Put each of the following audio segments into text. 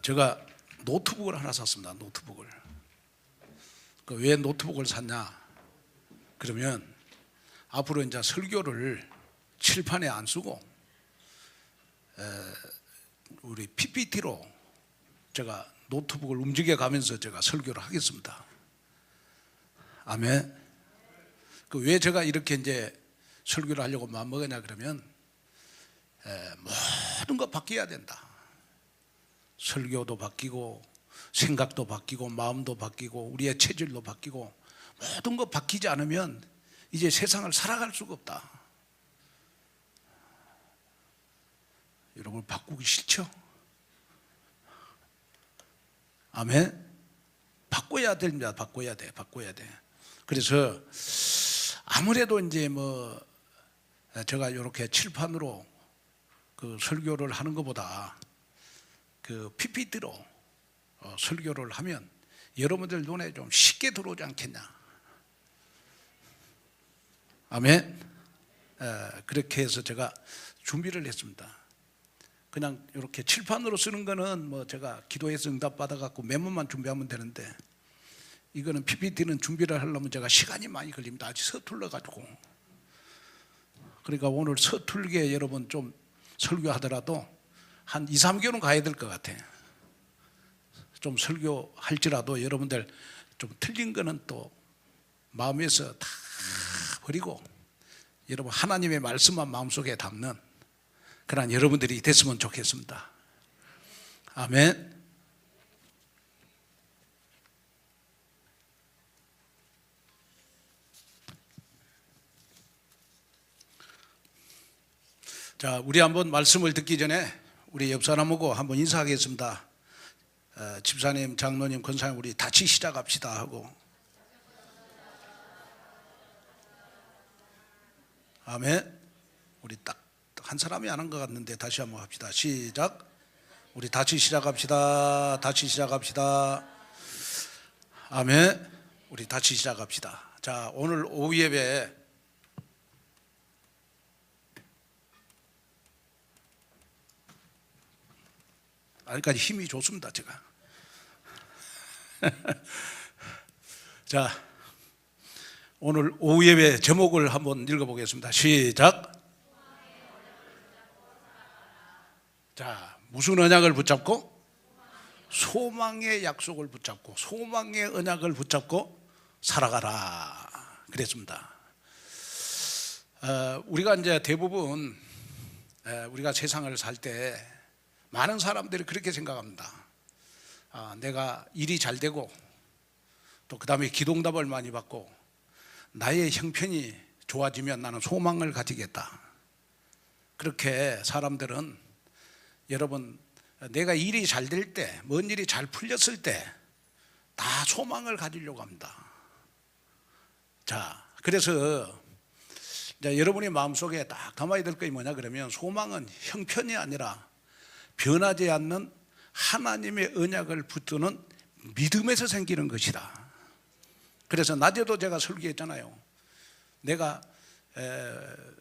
제가 노트북을 하나 샀습니다. 노트북을. 왜 노트북을 샀냐? 그러면 앞으로 이제 설교를 칠판에 안 쓰고 우리 PPT로 제가 노트북을 움직여 가면서 제가 설교를 하겠습니다. 아멘. 왜 제가 이렇게 이제 설교를 하려고 마음먹었냐 그러면 모든 거 바뀌어야 된다. 설교도 바뀌고 생각도 바뀌고 마음도 바뀌고 우리의 체질도 바뀌고 모든 거 바뀌지 않으면 이제 세상을 살아갈 수가 없다. 여러분 바꾸기 싫죠? 아멘. 바꿔야 됩니다. 바꿔야 돼. 그래서 아무래도 이제 제가 이렇게 칠판으로 그 설교를 하는 것보다 그 PPT로 설교를 하면 여러분들 눈에 좀 쉽게 들어오지 않겠냐. 아멘. 그렇게 해서 제가 준비를 했습니다. 그냥 이렇게 칠판으로 쓰는 거는 제가 기도해서 응답 받아갖고 메모만 준비하면 되는데, 이거는 PPT는 준비를 하려면 제가 시간이 많이 걸립니다. 아직 서툴러가지고. 그러니까 오늘 서툴게 여러분 좀 설교하더라도 한 2, 3개월은 가야 될 것 같아요. 좀 설교할지라도 여러분들 좀 틀린 거는 또 마음에서 다 버리고 여러분 하나님의 말씀만 마음속에 담는 그런 여러분들이 됐으면 좋겠습니다. 아멘. 자, 우리 한번 말씀을 듣기 전에 우리 옆 사람하고 한번 인사하겠습니다. 집사님, 장로님, 권사님, 우리 같이 시작합시다 하고. 아멘. 우리 딱 한 사람이 안 한 것 같는데 다시 한번 합시다. 시작. 우리 같이 시작합시다. 아멘. 우리 같이 시작합시다. 자, 오늘 오후 예배 아직까지 힘이 좋습니다. 제가. 자, 오늘 오후 예배 제목을 한번 읽어보겠습니다. 시작. 자, 무슨 언약을 붙잡고? 소망의 약속을 붙잡고, 소망의 언약을 붙잡고 살아가라 그랬습니다. 우리가 이제 대부분 우리가 세상을 살 때 많은 사람들이 그렇게 생각합니다. 내가 일이 잘 되고 또 그 다음에 기도응답을 많이 받고 나의 형편이 좋아지면 나는 소망을 가지겠다. 그렇게 사람들은, 여러분, 내가 일이 잘 될 때, 뭔 일이 잘 풀렸을 때 다 소망을 가지려고 합니다. 자, 그래서 이제 여러분의 마음속에 딱 담아야 될 것이 뭐냐 그러면, 소망은 형편이 아니라 변하지 않는 하나님의 언약을 붙드는 믿음에서 생기는 것이다. 그래서 낮에도 제가 설교했잖아요. 내가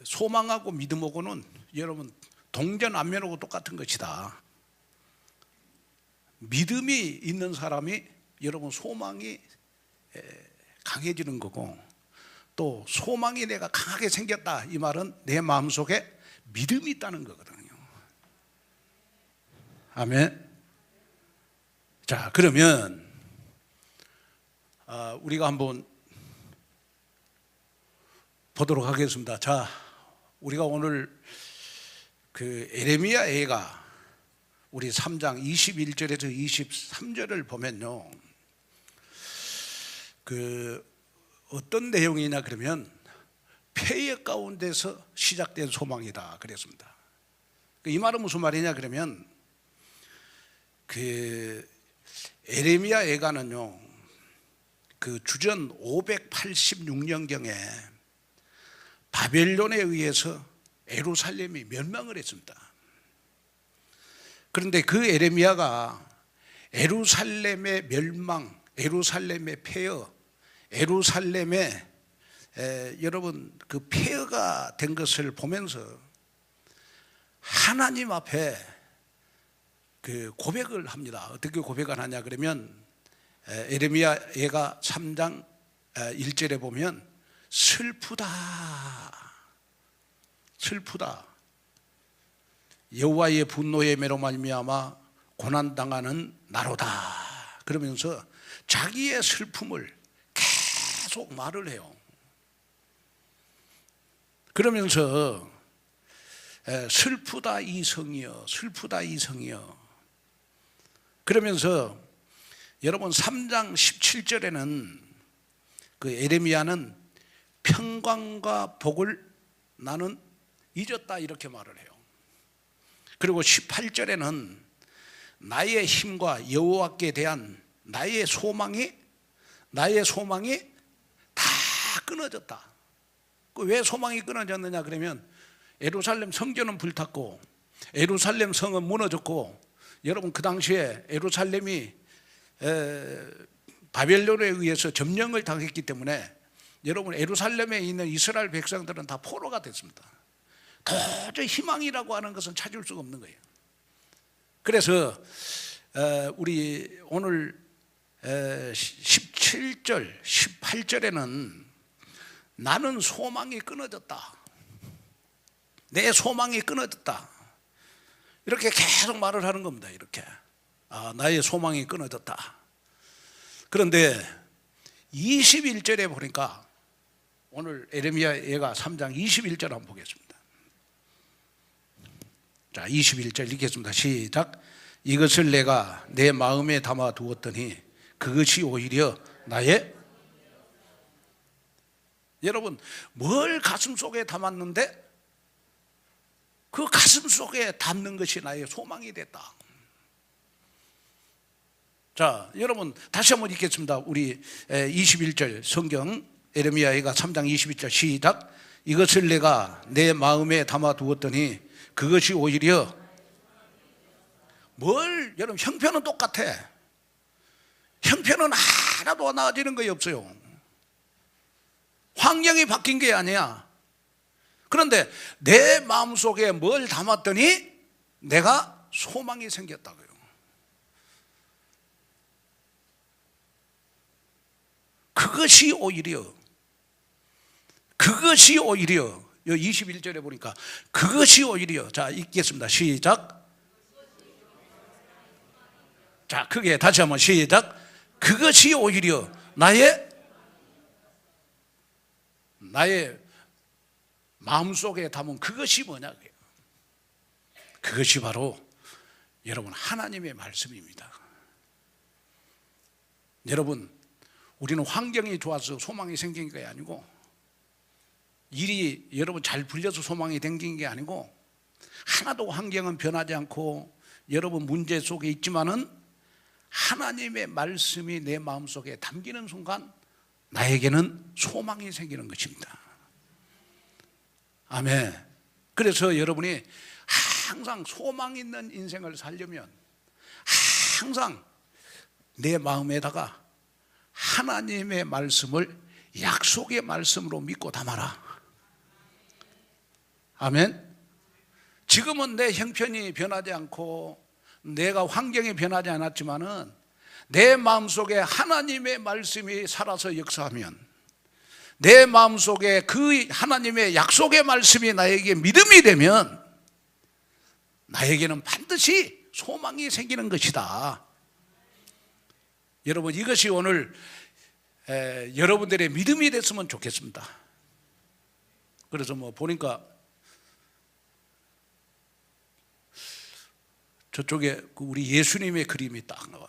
소망하고 믿음하고는 여러분 동전안면하고 똑같은 것이다. 믿음이 있는 사람이 여러분 소망이 강해지는 거고, 또 소망이 내가 강하게 생겼다 이 말은 내 마음속에 믿음이 있다는 거거든요. 아멘. 자, 그러면 우리가 한번 보도록 하겠습니다. 자, 우리가 오늘 그 에레미야 애가 우리 3장 21절에서 23절을 보면요, 그 어떤 내용이냐 그러면 폐역 가운데서 시작된 소망이다 그랬습니다. 이 말은 무슨 말이냐 그러면, 그 에레미야 애가는요, 그 주전 586년경에 바벨론에 의해서 예루살렘이 멸망을 했습니다. 그런데 그 에레미야가 예루살렘의 멸망, 예루살렘의 폐허, 예루살렘의 여러분 그 폐허가 된 것을 보면서 하나님 앞에 그 고백을 합니다. 어떻게 고백을 하냐 그러면 에레미야 예가 3장 1절에 보면 슬프다 슬프다 여호와의 분노의 매로 말미암아 고난당하는 나로다 그러면서 자기의 슬픔을 계속 말을 해요. 그러면서 슬프다 이 성이여 슬프다 이 성이여 그러면서 여러분 3장 17절에는 그 에레미야는 평강과 복을 나는 잊었다 이렇게 말을 해요. 그리고 18절에는 나의 힘과 여호와께 대한 나의 소망이 다 끊어졌다. 왜 소망이 끊어졌느냐 그러면 예루살렘 성전은 불탔고 예루살렘 성은 무너졌고 여러분 그 당시에 예루살렘이 바벨론에 의해서 점령을 당했기 때문에 여러분 예루살렘에 있는 이스라엘 백성들은 다 포로가 됐습니다. 도저히 희망이라고 하는 것은 찾을 수가 없는 거예요. 그래서 우리 오늘 17절 18절에는 나는 소망이 끊어졌다 내 소망이 끊어졌다 이렇게 계속 말을 하는 겁니다. 이렇게 나의 소망이 끊어졌다. 그런데 21절에 보니까 오늘 에레미야 예가 3장 21절 한번 보겠습니다. 자 21절 읽겠습니다. 시작. 이것을 내가 내 마음에 담아 두었더니 그것이 오히려 나의 여러분 뭘 가슴속에 담았는데 그 가슴속에 담는 것이 나의 소망이 됐다. 자 여러분 다시 한번 읽겠습니다. 우리 21절 성경 에레미야 예가 3장 21절 시작. 이것을 내가 내 마음에 담아 두었더니 그것이 오히려 뭘 여러분 형편은 똑같아. 형편은 하나도 나아지는 것이 없어요. 환경이 바뀐 게 아니야. 그런데 내 마음속에 뭘 담았더니 내가 소망이 생겼다고요. 그것이 오히려 21절에 보니까 그것이 오히려 자 읽겠습니다. 시작. 자 크게 다시 한번 시작. 그것이 오히려 나의 마음속에 담은 그것이 뭐냐? 그것이 바로 여러분 하나님의 말씀입니다. 여러분 우리는 환경이 좋아서 소망이 생긴 게 아니고 일이 여러분 잘 불려서 소망이 생긴 게 아니고 하나도 환경은 변하지 않고 여러분 문제 속에 있지만은 하나님의 말씀이 내 마음속에 담기는 순간 나에게는 소망이 생기는 것입니다. 아멘. 그래서 여러분이 항상 소망 있는 인생을 살려면 항상 내 마음에다가 하나님의 말씀을 약속의 말씀으로 믿고 담아라. 아멘. 지금은 내 형편이 변하지 않고 내가 환경이 변하지 않았지만은 내 마음속에 하나님의 말씀이 살아서 역사하면 내 마음속에 그 하나님의 약속의 말씀이 나에게 믿음이 되면 나에게는 반드시 소망이 생기는 것이다. 여러분 이것이 오늘 여러분들의 믿음이 됐으면 좋겠습니다. 그래서 뭐 보니까 저쪽에 우리 예수님의 그림이 딱 나와요.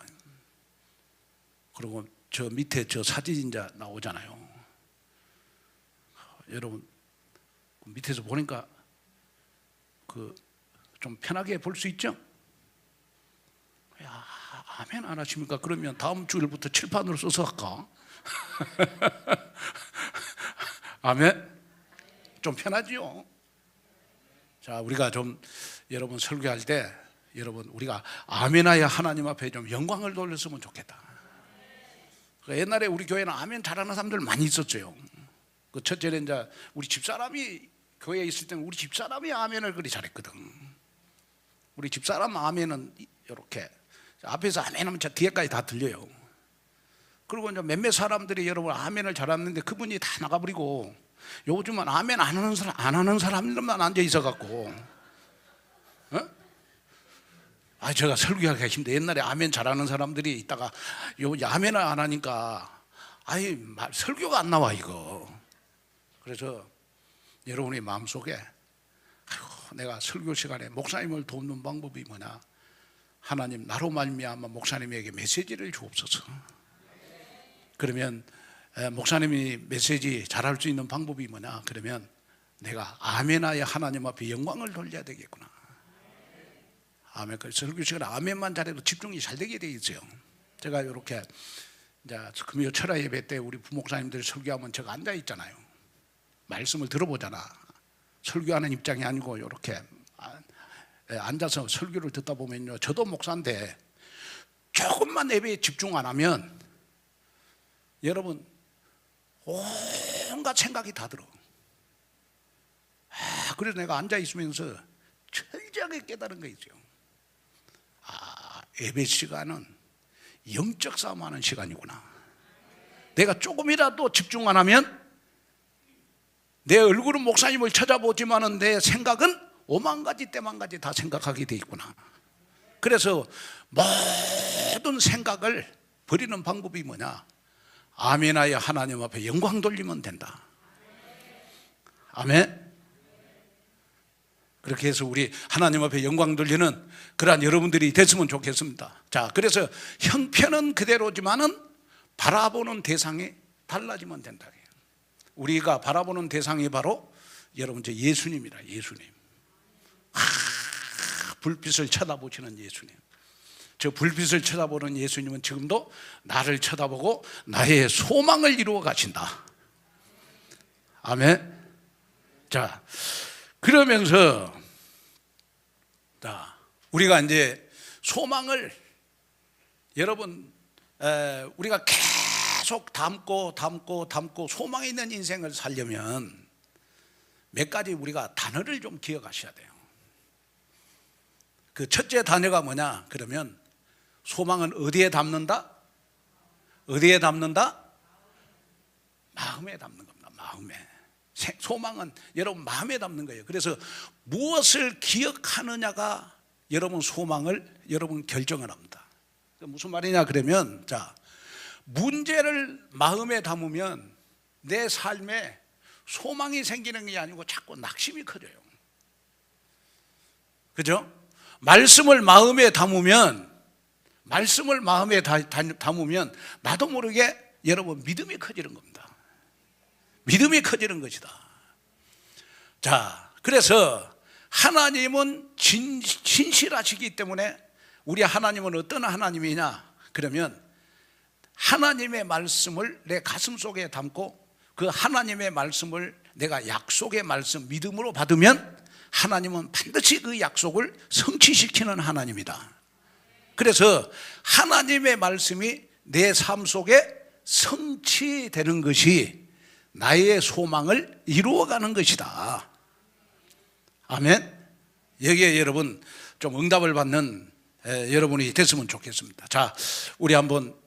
그리고 저 밑에 저 사진이 이제 나오잖아요. 여러분 밑에서 보니까 그 좀 편하게 볼 수 있죠? 야, 아멘 안 하십니까? 그러면 다음 주일부터 칠판으로 써서 할까? 아멘? 좀 편하지요? 자, 우리가 좀 여러분 설교할 때 여러분 우리가 아멘하여 하나님 앞에 좀 영광을 돌렸으면 좋겠다. 옛날에 우리 교회는 아멘 잘하는 사람들 많이 있었죠. 그 첫째는 이제 우리 집사람이 교회에 있을 때는 우리 집사람이 아멘을 그리 잘했거든. 우리 집사람 아멘은 이렇게 앞에서 아멘 하면 저 뒤에까지 다 들려요. 그리고 이제 몇몇 사람들이 여러분 아멘을 잘하는데 그분이 다 나가버리고 요즘은 아멘 안 하는 사람들만 앉아 있어갖고, 제가 설교하기가 힘들어요. 옛날에 아멘 잘하는 사람들이 있다가 요 아멘을 안 하니까 설교가 안 나와 이거. 그래서 여러분의 마음속에 내가 설교 시간에 목사님을 돕는 방법이 뭐냐, 하나님 나로 말미암아 목사님에게 메시지를 주옵소서. 그러면 목사님이 메시지 잘할 수 있는 방법이 뭐냐, 그러면 내가 아멘하여 하나님 앞에 영광을 돌려야 되겠구나. 아멘. 그 설교 시간에 아멘만 잘해도 집중이 잘 되게 돼 있어요. 제가 이렇게 이제 금요 철야 예배 때 우리 부목사님들이 설교하면 제가 앉아 있잖아요. 말씀을 들어보잖아. 설교하는 입장이 아니고 이렇게 앉아서 설교를 듣다 보면요, 저도 목사인데 조금만 예배에 집중 안 하면 여러분 온갖 생각이 다 들어. 그래서 내가 앉아 있으면서 철저하게 깨달은 거 있죠. 예배 시간은 영적 싸움하는 시간이구나. 내가 조금이라도 집중 안 하면 내 얼굴은 목사님을 찾아보지만은 내 생각은 오만 가지 때만 가지 다 생각하게 돼 있구나. 그래서 모든 생각을 버리는 방법이 뭐냐, 아멘하여 하나님 앞에 영광 돌리면 된다. 아멘. 그렇게 해서 우리 하나님 앞에 영광 돌리는 그러한 여러분들이 됐으면 좋겠습니다. 자, 그래서 형편은 그대로지만은 바라보는 대상이 달라지면 된다. 우리가 바라보는 대상이 바로 여러분 저 예수님이라. 예수님. 불빛을 쳐다보시는 예수님. 저 불빛을 쳐다보는 예수님은 지금도 나를 쳐다보고 나의 소망을 이루어 가신다. 아멘. 자, 그러면서 우리가 이제 소망을 여러분 우리가 계속 담고 소망이 있는 인생을 살려면 몇 가지 우리가 단어를 좀 기억하셔야 돼요. 그 첫째 단어가 뭐냐 그러면 소망은 어디에 담는다? 어디에 담는다? 마음에 담는 겁니다. 마음에. 소망은 여러분 마음에 담는 거예요. 그래서 무엇을 기억하느냐가 여러분 소망을 여러분 결정을 합니다. 무슨 말이냐 그러면 자, 문제를 마음에 담으면 내 삶에 소망이 생기는 게 아니고 자꾸 낙심이 커져요. 그죠? 말씀을 마음에 담으면 나도 모르게 여러분 믿음이 커지는 겁니다. 믿음이 커지는 것이다. 자, 그래서 하나님은 진실하시기 때문에 우리 하나님은 어떤 하나님이냐 그러면 하나님의 말씀을 내 가슴 속에 담고 그 하나님의 말씀을 내가 약속의 말씀 믿음으로 받으면 하나님은 반드시 그 약속을 성취시키는 하나님이다. 그래서 하나님의 말씀이 내 삶 속에 성취되는 것이 나의 소망을 이루어가는 것이다. 아멘. 여기에 여러분 좀 응답을 받는 여러분이 됐으면 좋겠습니다. 자, 우리 한번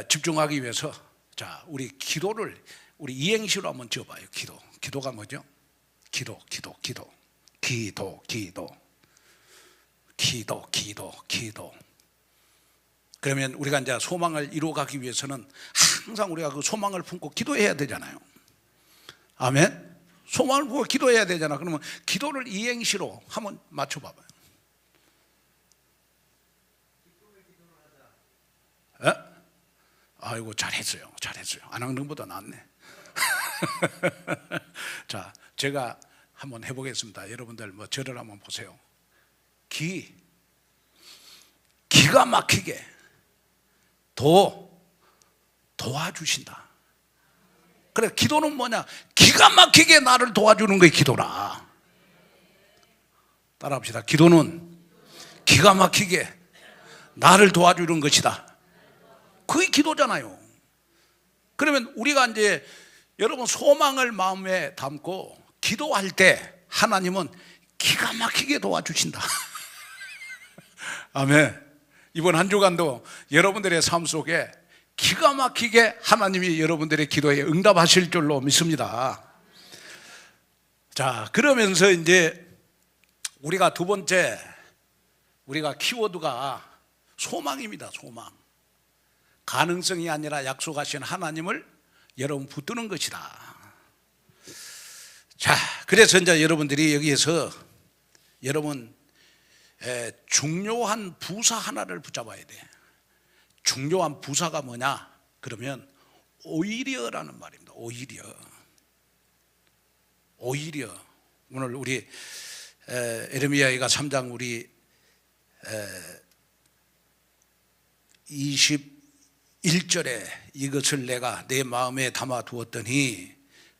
집중하기 위해서 자, 우리 기도를 우리 이행시로 한번 지어봐요. 기도가 뭐죠? 기도. 그러면 우리가 이제 소망을 이루어가기 위해서는 항상 우리가 그 소망을 품고 기도해야 되잖아요. 아멘. 소망을 품고 기도해야 되잖아. 그러면 기도를 이행시로 한번 맞춰봐봐요. 에? 아이고 잘했어요. 안 하는 것보다 낫네. 자, 제가 한번 해보겠습니다. 여러분들 뭐 저를 한번 보세요. 기가 막히게 도와주신다. 그래, 기도는 뭐냐? 기가 막히게 나를 도와주는 게 기도라. 따라합시다. 기도는 기가 막히게 나를 도와주는 것이다. 그게 기도잖아요. 그러면 우리가 이제 여러분 소망을 마음에 담고 기도할 때 하나님은 기가 막히게 도와주신다. 아멘. 이번 한 주간도 여러분들의 삶 속에 기가 막히게 하나님이 여러분들의 기도에 응답하실 줄로 믿습니다. 자, 그러면서 이제 우리가 두 번째 우리가 키워드가 소망입니다. 소망. 가능성이 아니라 약속하신 하나님을 여러분 붙드는 것이다. 자, 그래서 이제 여러분들이 여기에서 여러분 중요한 부사 하나를 붙잡아야 돼. 중요한 부사가 뭐냐? 그러면 오히려라는 말입니다. 오히려. 오늘 우리 에레미야가 3장 우리 21절에 이것을 내가 내 마음에 담아 두었더니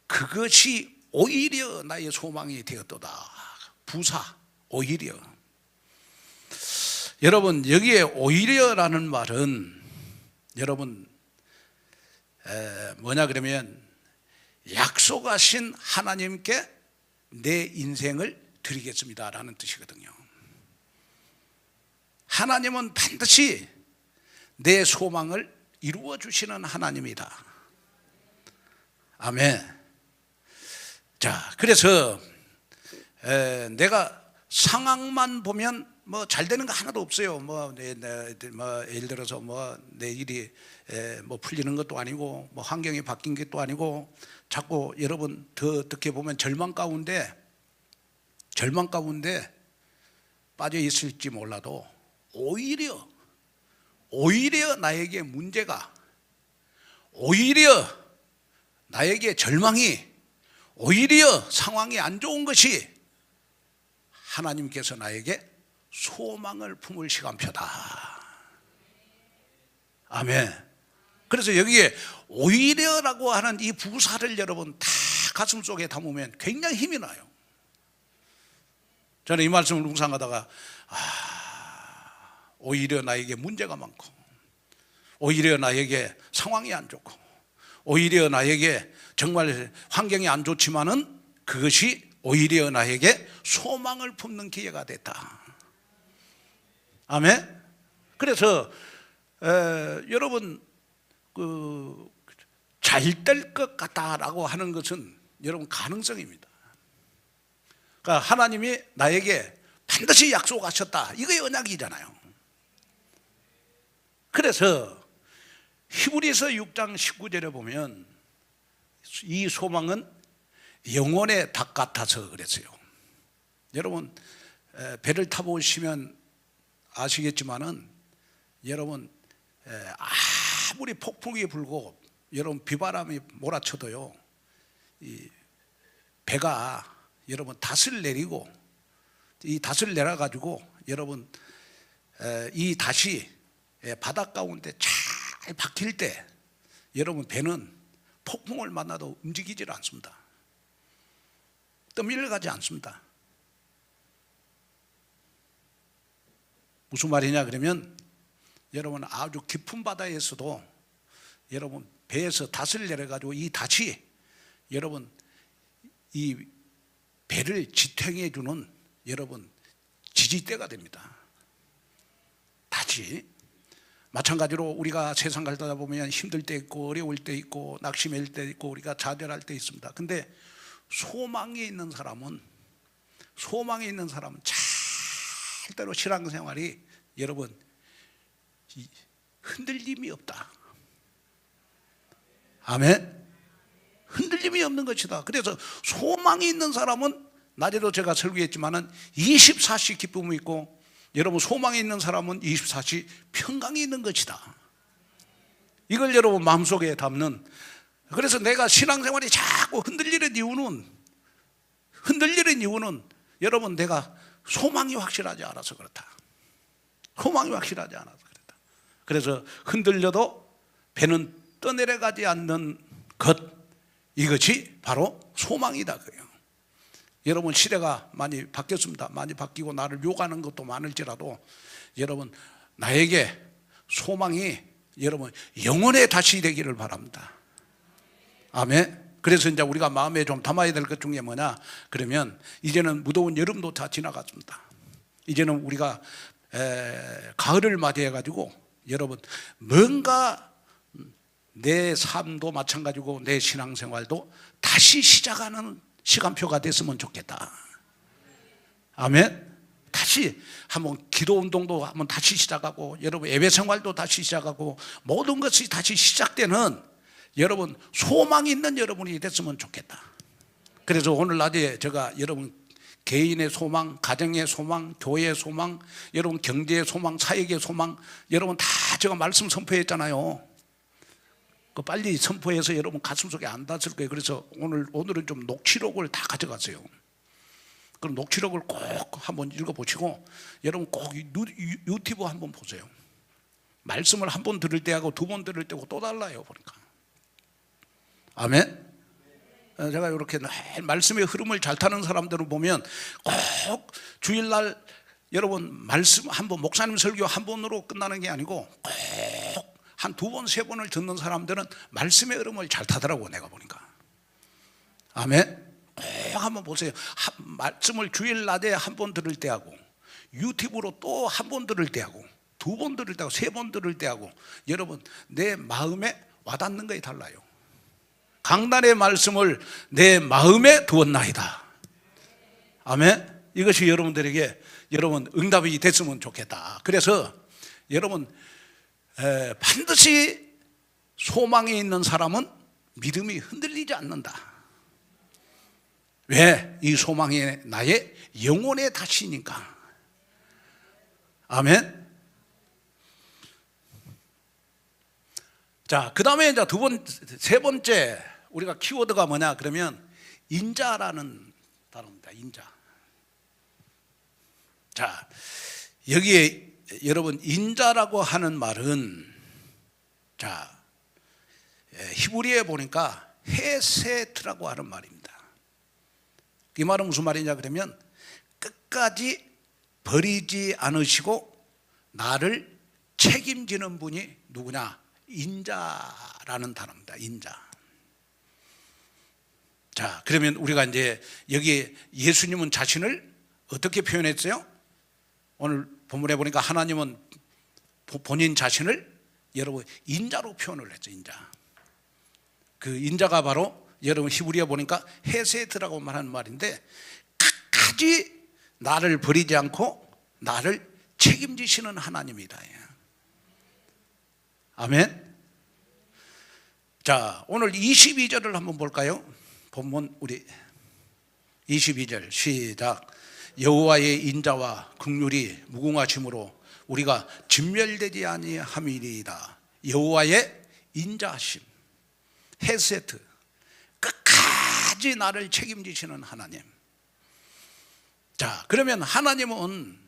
그것이 오히려 나의 소망이 되었도다. 부사 오히려. 여러분 여기에 오히려라는 말은 여러분 뭐냐 그러면 약속하신 하나님께 내 인생을 드리겠습니다 라는 뜻이거든요. 하나님은 반드시 내 소망을 이루어 주시는 하나님이다. 아멘. 자, 그래서 내가 상황만 보면 뭐 잘 되는 거 하나도 없어요. 뭐 예를 들어서 뭐 내 일이 뭐 풀리는 것도 아니고 뭐 환경이 바뀐 것도 아니고 자꾸 여러분 더 어떻게 보면 절망 가운데 빠져 있을지 몰라도 오히려 나에게 문제가, 오히려 나에게 절망이, 오히려 상황이 안 좋은 것이 하나님께서 나에게 소망을 품을 시간표다. 아멘. 그래서 여기에 오히려라고 하는 이 부사를 여러분 다 가슴속에 담으면 굉장히 힘이 나요. 저는 이 말씀을 묵상하다가 오히려 나에게 문제가 많고, 오히려 나에게 상황이 안 좋고, 오히려 나에게 정말 환경이 안 좋지만은 그것이 오히려 나에게 소망을 품는 기회가 됐다. 아멘. 그래서 여러분 잘 될 것 같다라고 하는 것은 여러분 가능성입니다. 그러니까 하나님이 나에게 반드시 약속하셨다. 이게 언약이잖아요. 그래서 히브리서 6장 19절에 보면 이 소망은 영혼의 닭 같아서 그랬어요. 여러분 배를 타보시면 아시겠지만은 여러분 아무리 폭풍이 불고 여러분 비바람이 몰아쳐도요 이 배가 여러분 닷을 내리고 이 닷을 내려가지고 여러분 이 닷이 바닷 가운데 잘 박힐 때 여러분 배는 폭풍을 만나도 움직이질 않습니다. 떠밀려가지 않습니다. 무슨 말이냐 그러면 여러분 아주 깊은 바다에서도 여러분 배에서 닷을 내려가지고 이 닷이 여러분 이 배를 지탱해 주는 여러분 지지대가 됩니다. 닷이. 마찬가지로 우리가 세상 살다 보면 힘들 때 있고 어려울 때 있고 낙심할 때 있고 우리가 좌절할 때 있습니다. 근데 소망이 있는 사람은 절대로 신앙생활이 여러분 흔들림이 없다. 아멘. 흔들림이 없는 것이다. 그래서 소망이 있는 사람은 낮에도 제가 설교했지만은 24시 기쁨이 있고 여러분 소망이 있는 사람은 24시 평강이 있는 것이다. 이걸 여러분 마음속에 담는. 그래서 내가 신앙생활이 자꾸 흔들리는 이유는 여러분 내가 소망이 확실하지 않아서 그렇다. 소망이 확실하지 않아서 그렇다. 그래서 흔들려도 배는 떠내려가지 않는 것, 이것이 바로 소망이다 그래요. 여러분 시대가 많이 바뀌었습니다. 많이 바뀌고 나를 욕하는 것도 많을지라도 여러분 나에게 소망이 여러분 영원에 다시 되기를 바랍니다. 아멘. 그래서 이제 우리가 마음에 좀 담아야 될 것 중에 뭐냐 그러면 이제는 무더운 여름도 다 지나갔습니다. 이제는 우리가 가을을 맞이해 가지고 여러분 뭔가 내 삶도 마찬가지고 내 신앙생활도 다시 시작하는 시간표가 됐으면 좋겠다. 아멘. 다시 한번 기도 운동도 한번 다시 시작하고 여러분 예배 생활도 다시 시작하고 모든 것이 다시 시작되는 여러분 소망이 있는 여러분이 됐으면 좋겠다. 그래서 오늘 낮에 제가 여러분 개인의 소망, 가정의 소망, 교회의 소망, 여러분 경제의 소망, 사역의 소망 여러분 다 제가 말씀 선포했잖아요. 그 빨리 선포해서 여러분 가슴속에 안 닿았을 거예요. 그래서 오늘은 좀 녹취록을 다 가져갔어요. 그럼 녹취록을 꼭 한번 읽어보시고 여러분 꼭 유튜브 한번 보세요. 말씀을 한 번 들을 때하고 두 번 들을 때고 또 달라요 보니까. 아멘. 제가 이렇게 말씀의 흐름을 잘 타는 사람들을 보면 꼭 주일날 여러분 말씀 한 번 목사님 설교 한 번으로 끝나는 게 아니고 꼭 한 두 번, 세 번을 듣는 사람들은 말씀의 흐름을 잘 타더라고 내가 보니까. 아멘. 꼭 한번 보세요. 말씀을 주일 낮에 한 번 들을 때하고 유튜브로 또 한 번 들을 때하고 두 번 들을 때하고 세 번 들을 때하고 여러분 내 마음에 와닿는 것이 달라요. 강단의 말씀을 내 마음에 두었나이다. 아멘. 이것이 여러분들에게 여러분 응답이 됐으면 좋겠다. 그래서 여러분 반드시 소망이 있는 사람은 믿음이 흔들리지 않는다. 왜? 이 소망이 나의 영혼의 다시니까. 아멘. 자, 그 다음에 이제 세 번째 우리가 키워드가 뭐냐 그러면 인자라는 단어입니다. 인자. 자, 여기에 여러분 인자라고 하는 말은 자 히브리어에 보니까 헤세트라고 하는 말입니다. 이 말은 무슨 말이냐 그러면 끝까지 버리지 않으시고 나를 책임지는 분이 누구냐? 인자라는 단어입니다. 인자. 자, 그러면 우리가 이제 여기에 예수님은 자신을 어떻게 표현했어요? 오늘 본문에 보니까 하나님은 본인 자신을 여러분 인자로 표현을 했죠. 인자. 그 인자가 바로 여러분 히브리어 보니까 헤세트라고 말하는 말인데 끝까지 나를 버리지 않고 나를 책임지시는 하나님이다. 아멘. 자, 오늘 22절을 한번 볼까요? 본문 우리 22절 시작. 여호와의 인자와 긍휼이 무궁하심으로 우리가 진멸되지 아니함이니이다. 여호와의 인자하심, 헤세트, 끝까지 나를 책임지시는 하나님. 자, 그러면 하나님은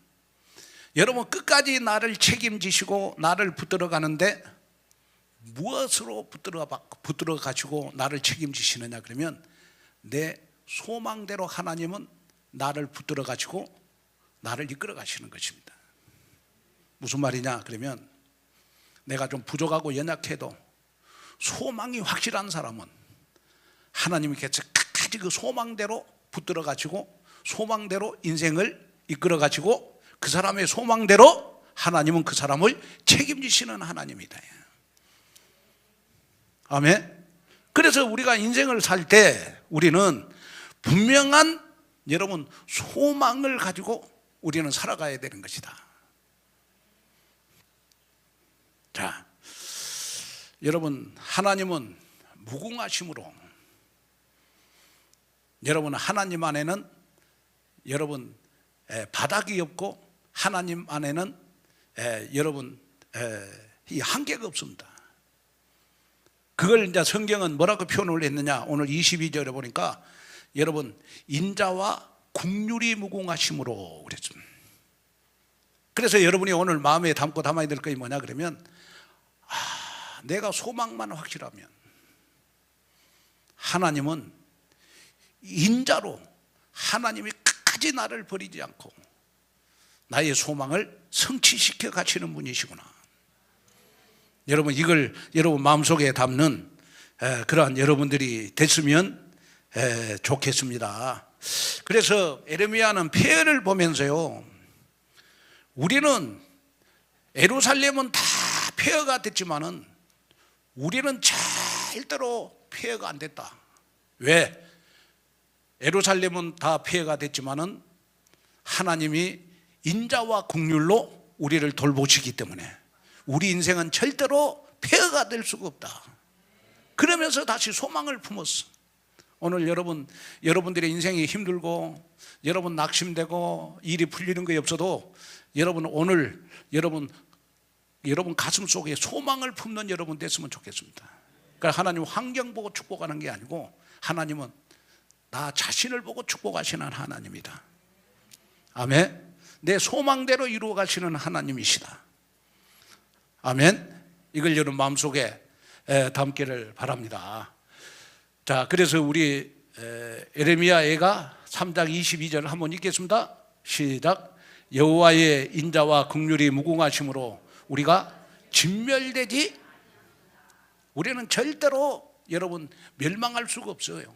여러분 끝까지 나를 책임지시고 나를 붙들어 가는데 무엇으로 붙들어 가시고 나를 책임지시느냐 그러면 내 소망대로 하나님은 나를 붙들어 가시고 나를 이끌어 가시는 것입니다. 무슨 말이냐 그러면 내가 좀 부족하고 연약해도 소망이 확실한 사람은 하나님께서 끝까지 그 소망대로 붙들어 가시고 소망대로 인생을 이끌어 가시고 그 사람의 소망대로 하나님은 그 사람을 책임지시는 하나님이다. 아멘. 그래서 우리가 인생을 살 때 우리는 분명한 여러분 소망을 가지고 우리는 살아가야 되는 것이다. 자, 여러분 하나님은 무궁하심으로 여러분 하나님 안에는 여러분 바닥이 없고 하나님 안에는 여러분 이 한계가 없습니다. 그걸 이제 성경은 뭐라고 표현을 했느냐? 오늘 22절에 보니까 여러분 인자와 긍휼이 무궁하심으로 그랬습니다. 그래서 여러분이 오늘 마음에 담고 담아야 될 것이 뭐냐 그러면 내가 소망만 확실하면 하나님은 인자로 하나님이 끝까지 나를 버리지 않고 나의 소망을 성취시켜 가시는 분이시구나. 여러분 이걸 여러분 마음속에 담는 그러한 여러분들이 됐으면 좋겠습니다. 그래서 에레미야는 폐허를 보면서요 우리는 예루살렘은 다 폐허가 됐지만은 우리는 절대로 폐허가 안 됐다. 왜? 예루살렘은 다 폐허가 됐지만은 하나님이 인자와 긍휼로 우리를 돌보시기 때문에 우리 인생은 절대로 폐허가 될 수가 없다. 그러면서 다시 소망을 품었어. 오늘 여러분들의 인생이 힘들고 여러분 낙심되고 일이 풀리는 게 없어도 여러분 오늘 여러분 가슴 속에 소망을 품는 여러분 됐으면 좋겠습니다. 그러니까 하나님 환경 보고 축복하는 게 아니고 하나님은 나 자신을 보고 축복하시는 하나님이다. 아멘. 내 소망대로 이루어 가시는 하나님이시다. 아멘. 이걸 여러분 마음속에 담기를 바랍니다. 자, 그래서 우리 에레미야가 3장 22절 한번 읽겠습니다. 시작. 여호와의 인자와 긍휼이 무궁하심으로 우리가 진멸되지, 우리는 절대로 여러분 멸망할 수가 없어요.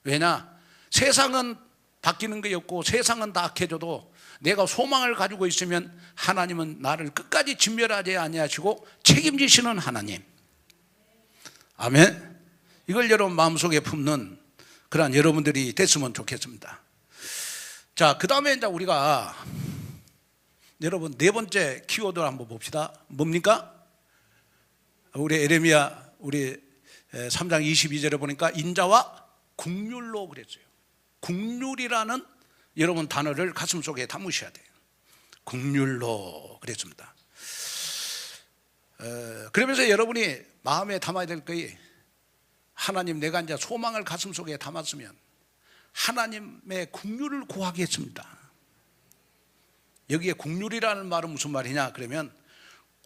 왜냐? 세상은 바뀌는 게 없고 세상은 다 악해져도 내가 소망을 가지고 있으면 하나님은 나를 끝까지 진멸하지 아니하시고 책임지시는 하나님. 아멘. 이걸 여러분 마음속에 품는 그러한 여러분들이 됐으면 좋겠습니다. 자, 그 다음에 이제 우리가 여러분 네 번째 키워드를 한번 봅시다. 뭡니까? 우리 에레미야 우리 3장 22절에 보니까 인자와 긍휼로 그랬어요. 긍휼이라는 여러분 단어를 가슴속에 담으셔야 돼요. 긍휼로 그랬습니다. 그러면서 여러분이 마음에 담아야 될 것이 하나님, 내가 이제 소망을 가슴속에 담았으면 하나님의 긍휼을 구하겠습니다. 여기에 긍휼이라는 말은 무슨 말이냐 그러면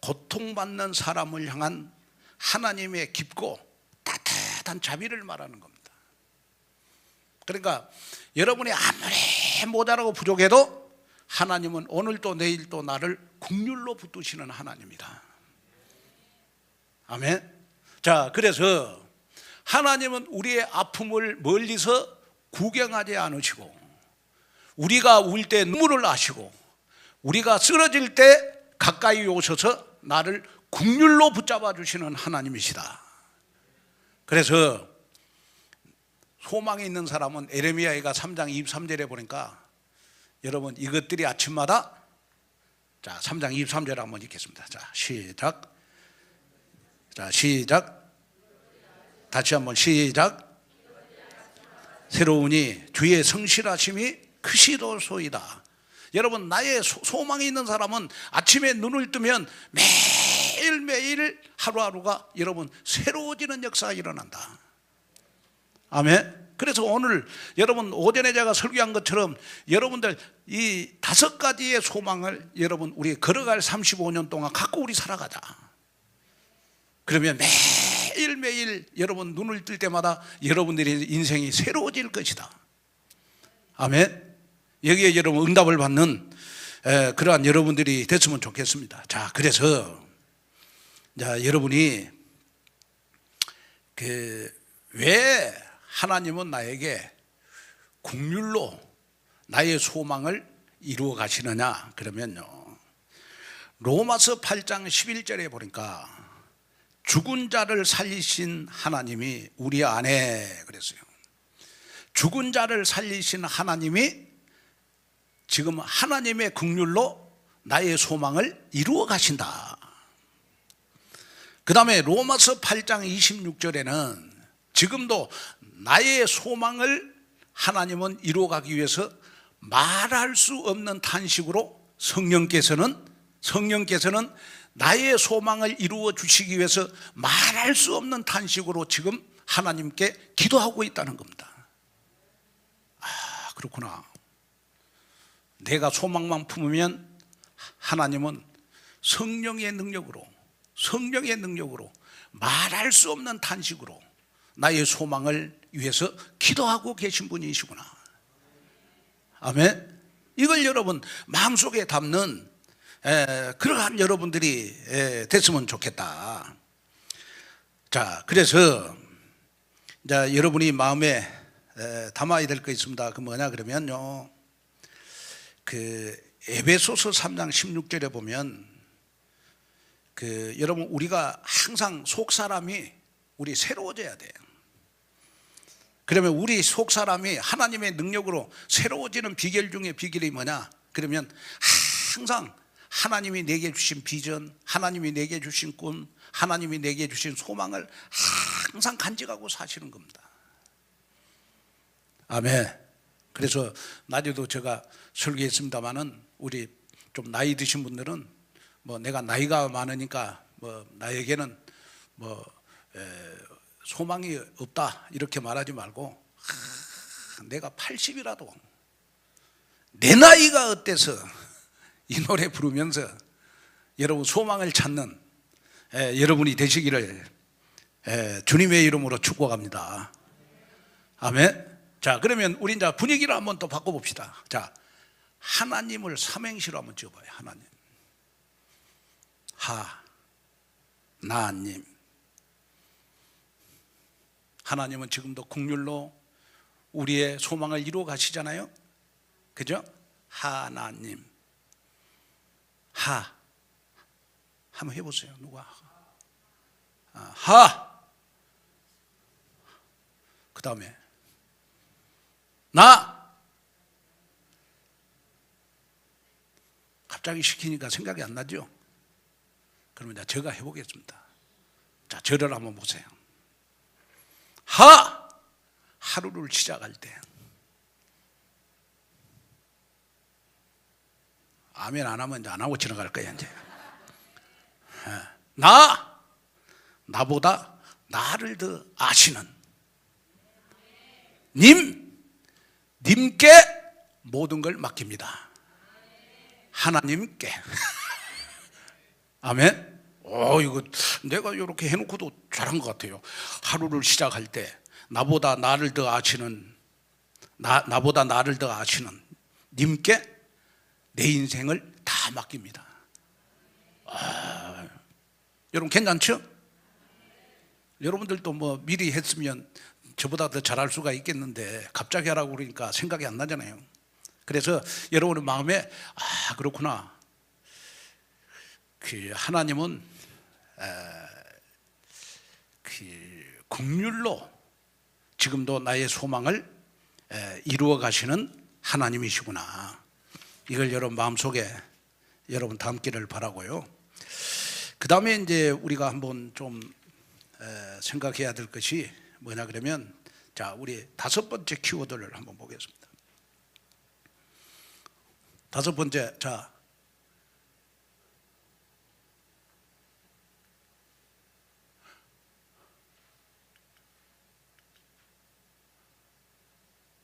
고통받는 사람을 향한 하나님의 깊고 따뜻한 자비를 말하는 겁니다. 그러니까 여러분이 아무리 모자라고 부족해도 하나님은 오늘도 내일도 나를 긍휼로 붙드시는 하나님이다. 아멘. 자, 그래서 하나님은 우리의 아픔을 멀리서 구경하지 않으시고 우리가 울 때 눈물을 아시고 우리가 쓰러질 때 가까이 오셔서 나를 긍휼로 붙잡아 주시는 하나님이시다. 그래서 소망이 있는 사람은 에레미야가 3장 23절에 보니까 여러분 이것들이 아침마다, 자 3장 23절 한번 읽겠습니다. 자 시작. 자 시작. 다시 한번 시작. 새로우니 주의 성실하심이 크시도소이다. 여러분 나의 소망이 있는 사람은 아침에 눈을 뜨면 매일매일 하루하루가 여러분 새로워지는 역사가 일어난다. 아멘. 그래서 오늘 여러분 오전에 제가 설교한 것처럼 여러분들 이 5가지의 소망을 여러분 우리 걸어갈 35년 동안 갖고 우리 살아가자. 그러면 매일매일 여러분 눈을 뜰 때마다 여러분들의 인생이 새로워질 것이다. 아멘. 여기에 여러분 응답을 받는 그러한 여러분들이 됐으면 좋겠습니다. 자, 그래서 자, 여러분이 왜 하나님은 나에게 긍휼로 나의 소망을 이루어 가시느냐 그러면요, 로마서 8장 11절에 보니까 죽은 자를 살리신 하나님이 우리 안에 그랬어요. 죽은 자를 살리신 하나님이 지금 하나님의 긍휼로 나의 소망을 이루어 가신다. 그 다음에 로마서 8장 26절에는 지금도 나의 소망을 하나님은 이루어 가기 위해서 말할 수 없는 탄식으로 성령께서는 나의 소망을 이루어 주시기 위해서 말할 수 없는 탄식으로 지금 하나님께 기도하고 있다는 겁니다. 아, 그렇구나. 내가 소망만 품으면 하나님은 성령의 능력으로 말할 수 없는 탄식으로 나의 소망을 위해서 기도하고 계신 분이시구나. 아멘. 이걸 여러분 마음속에 담는 그러한 여러분들이 됐으면 좋겠다. 자, 그래서 이제 여러분이 마음에 담아야 될 거 있습니다. 그 뭐냐 그러면요, 에베소서 3장 16절에 보면 여러분 우리가 항상 속 사람이 우리 새로워져야 돼요. 그러면 우리 속 사람이 하나님의 능력으로 새로워지는 비결 중에 비결이 뭐냐? 그러면 항상 하나님이 내게 주신 비전, 하나님이 내게 주신 꿈, 하나님이 내게 주신 소망을 항상 간직하고 사시는 겁니다. 아멘. 그래서 낮에도 제가 설교했습니다마는 우리 좀 나이 드신 분들은 뭐 내가 나이가 많으니까 뭐 나에게는 뭐 소망이 없다 이렇게 말하지 말고 내가 80이라도 내 나이가 어때서 이 노래 부르면서 여러분 소망을 찾는 여러분이 되시기를 주님의 이름으로 축복합니다. 아멘. 자, 그러면 우리 이제 분위기를 한번 또 바꿔봅시다. 자, 하나님을 삼행시로 한번 지어봐요. 하나님, 하나님. 하나님은 지금도 국률로 우리의 소망을 이루어 가시잖아요. 그죠? 하나님. 한번 해보세요. 누가? 그 다음에 갑자기 시키니까 생각이 안 나죠? 그러면 이제 제가 해보겠습니다. 자, 저를 한번 보세요. 하루를 시작할 때 아멘 안 하면 이제 안 하고 지나갈 거야 이제. 나보다 나를 더 아시는 님께 모든 걸 맡깁니다. 하나님께. 아멘. 이거 내가 이렇게 해놓고도 잘한 것 같아요. 하루를 시작할 때 나보다 나를 더 아시는 님께 내 인생을 다 맡깁니다. 여러분 괜찮죠? 여러분들도 뭐 미리 했으면 저보다 더 잘할 수가 있겠는데 갑자기 하라고 그러니까 생각이 안 나잖아요. 그래서 여러분의 마음에 그렇구나. 하나님은 긍휼로 지금도 나의 소망을 이루어 가시는 하나님이시구나. 이걸 여러분 마음속에 여러분 담기를 바라고요. 그 다음에 이제 우리가 한번 좀 생각해야 될 것이 뭐냐 그러면, 자, 우리 5번째 키워드를 한번 보겠습니다. 5번째, 자,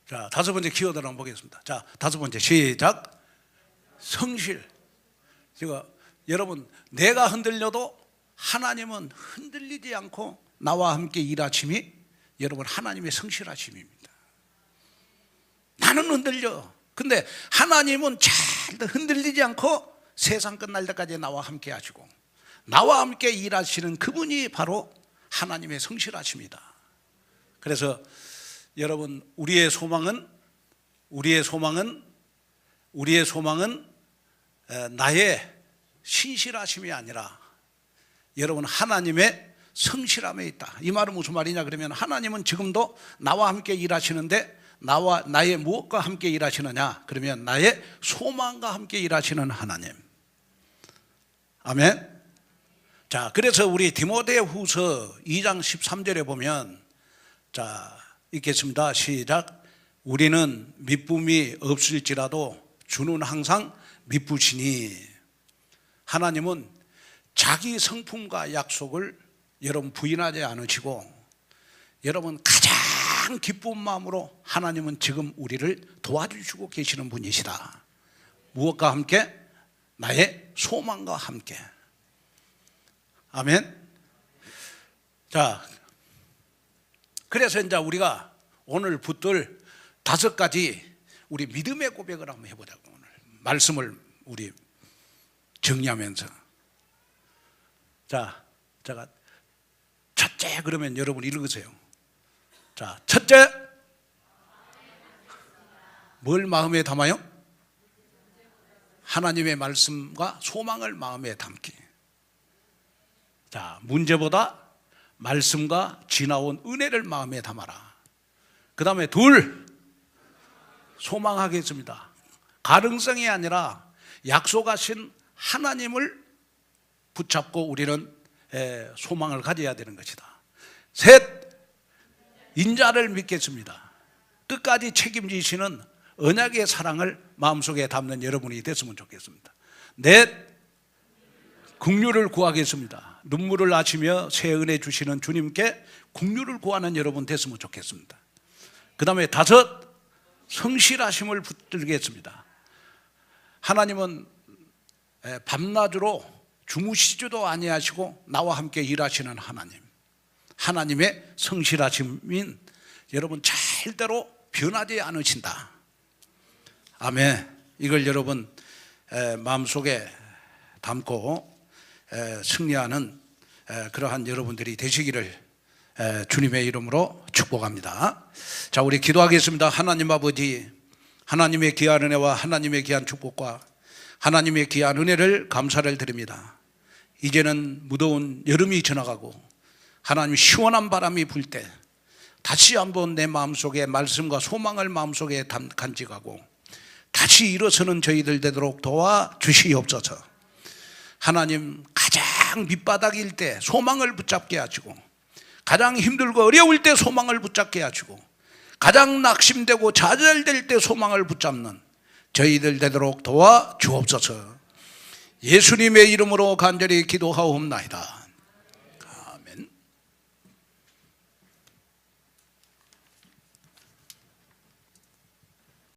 자, 5번째 키워드를 한번 보겠습니다. 자, 5번째 시작. 성실. 제가 여러분, 내가 흔들려도 하나님은 흔들리지 않고 나와 함께 일하심이 여러분 하나님의 성실하심입니다. 나는 흔들려. 근데 하나님은 잘 흔들리지 않고 세상 끝날 때까지 나와 함께 하시고 나와 함께 일하시는 그분이 바로 하나님의 성실하심이다. 그래서 여러분, 우리의 소망은 나의 신실하심이 아니라 여러분 하나님의 성실함에 있다. 이 말은 무슨 말이냐 그러면, 하나님은 지금도 나와 함께 일하시는데 나의 무엇과 함께 일하시느냐 그러면 나의 소망과 함께 일하시는 하나님. 아멘. 자, 그래서 우리 디모데후서 2장 13절에 보면, 자, 읽겠습니다. 시작. 우리는 미쁨이 없을지라도 주는 항상 미쁘시니. 하나님은 자기 성품과 약속을 여러분 부인하지 않으시고, 여러분 가장 기쁜 마음으로 하나님은 지금 우리를 도와주시고 계시는 분이시다. 무엇과 함께? 나의 소망과 함께. 아멘. 자, 그래서 이제 우리가 오늘 붙들 5가지 우리 믿음의 고백을 한번 해보자고. 오늘 말씀을 우리 정리하면서, 자, 제가 첫째 그러면 여러분 읽으세요. 자, 첫째, 뭘 마음에 담아요? 하나님의 말씀과 소망을 마음에 담기. 자, 문제보다 말씀과 지나온 은혜를 마음에 담아라. 그 다음에 둘, 소망하겠습니다. 가능성이 아니라 약속하신 하나님을 붙잡고 우리는 소망을 가져야 되는 것이다. 셋, 인자를 믿겠습니다. 끝까지 책임지시는 언약의 사랑을 마음속에 담는 여러분이 됐으면 좋겠습니다. 넷, 긍휼을 구하겠습니다. 눈물을 아치며 새 은혜 주시는 주님께 긍휼을 구하는 여러분 됐으면 좋겠습니다. 그 다음에 다섯, 성실하심을 붙들겠습니다. 하나님은 밤낮으로 주무시지도 아니하시고 나와 함께 일하시는 하나님, 하나님의 성실하심인 여러분 절대로 변하지 않으신다. 아멘. 이걸 여러분 마음속에 담고 승리하는 그러한 여러분들이 되시기를 주님의 이름으로 축복합니다. 자, 우리 기도하겠습니다. 하나님 아버지, 하나님의 귀한 은혜와 하나님의 귀한 축복과 하나님의 귀한 은혜를 감사를 드립니다. 이제는 무더운 여름이 지나가고 하나님 시원한 바람이 불 때 다시 한번 내 마음속에 말씀과 소망을 마음속에 간직하고 다시 일어서는 저희들 되도록 도와주시옵소서. 하나님, 가장 밑바닥일 때 소망을 붙잡게 하시고, 가장 힘들고 어려울 때 소망을 붙잡게 하시고, 가장 낙심되고 좌절될 때 소망을 붙잡는 저희들 되도록 도와주옵소서. 예수님의 이름으로 간절히 기도하옵나이다.